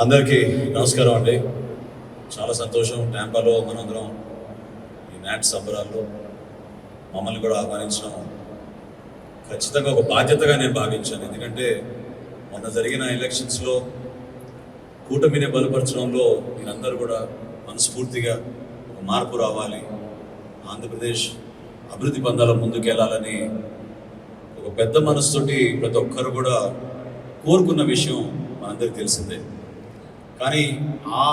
అందరికీ నమస్కారం అండి. చాలా సంతోషం. ట్యాంపాలో మనందరం ఈ నాట్ సంబరాల్లో మమ్మల్ని కూడా ఆహ్వానించడం ఖచ్చితంగా ఒక బాధ్యతగా నేను భావించాను. ఎందుకంటే మొన్న జరిగిన ఎలక్షన్స్లో కూటమిని బలపరచడంలో మీరందరూ కూడా మనస్ఫూర్తిగా ఒక మార్పు రావాలి, ఆంధ్రప్రదేశ్ అభివృద్ధి పందాల ముందుకెళ్ళాలని ఒక పెద్ద మనసుతోటి ప్రతి ఒక్కరు కూడా కోరుకున్న విషయం మనందరికీ తెలిసిందే. కానీ ఆ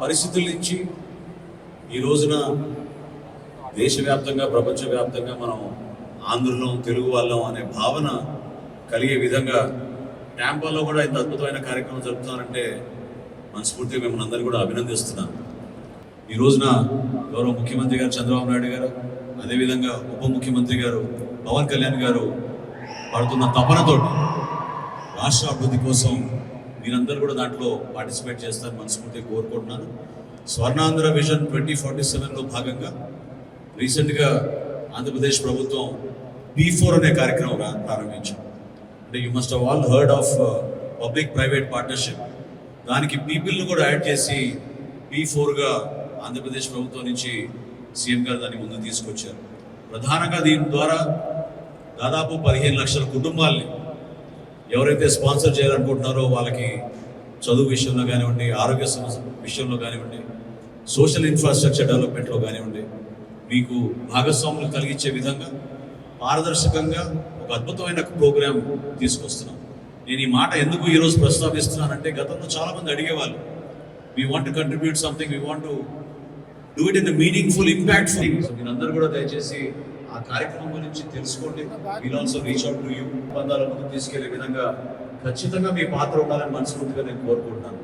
పరిస్థితుల నుంచి ఈ రోజున దేశవ్యాప్తంగా ప్రపంచవ్యాప్తంగా మనం ఆంధ్రులం, తెలుగు వాళ్ళం అనే భావన కలిగే విధంగా ట్యాంపాలో కూడా ఇంత అద్భుతమైన కార్యక్రమం జరుపుతున్నారంటే మనస్ఫూర్తిగా మిమ్మల్ని అందరూ కూడా అభినందిస్తున్నాను. ఈ రోజున గౌరవ ముఖ్యమంత్రి గారు చంద్రబాబు నాయుడు గారు, అదేవిధంగా ఉప ముఖ్యమంత్రి గారు పవన్ కళ్యాణ్ గారు పడుతున్న తపనతోటి రాష్ట్ర అభివృద్ధి కోసం మీరందరూ కూడా దాంట్లో పార్టిసిపేట్ చేస్తారని మనస్ఫూర్తిగా కోరుకుంటున్నాను. స్వర్ణాంధ్ర విజన్ 2047లో భాగంగా రీసెంట్గా ఆంధ్రప్రదేశ్ ప్రభుత్వం P4 అనే కార్యక్రమం ప్రారంభించాం. అంటే you must have all heard of public private partnership. దానికి పీపుల్ని కూడా యాడ్ చేసి P4గా ఆంధ్రప్రదేశ్ ప్రభుత్వం నుంచి సీఎం గారు దాన్ని ముందుకు తీసుకొచ్చారు. ప్రధానంగా దీని ద్వారా దాదాపు 15 లక్షల కుటుంబాల్ని ఎవరైతే స్పాన్సర్ చేయాలనుకుంటున్నారో వాళ్ళకి చదువు విషయంలో కానివ్వండి, ఆరోగ్య విషయంలో కానివ్వండి, సోషల్ ఇన్ఫ్రాస్ట్రక్చర్ డెవలప్మెంట్లో కానివ్వండి, మీకు భాగస్వాములు కలిగించే విధంగా పారదర్శకంగా ఒక అద్భుతమైన ప్రోగ్రాం తీసుకొస్తున్నాం. నేను ఈ మాట ఎందుకు ఈరోజు ప్రస్తావిస్తున్నానంటే గతంలో చాలామంది అడిగేవాళ్ళు, we want to contribute something, we want to do it in meaningful, impactful. So మీరందరూ కూడా దయచేసి ఆ కార్యక్రమం గురించి తెలుసుకోండి. We'll also reach out to you. పందాల ముందుకు తీసుకెళ్లే విధంగా ఖచ్చితంగా మీ పాత్ర ఉండాలని మనస్ఫూర్తిగా నేను కోరుకుంటున్నాను.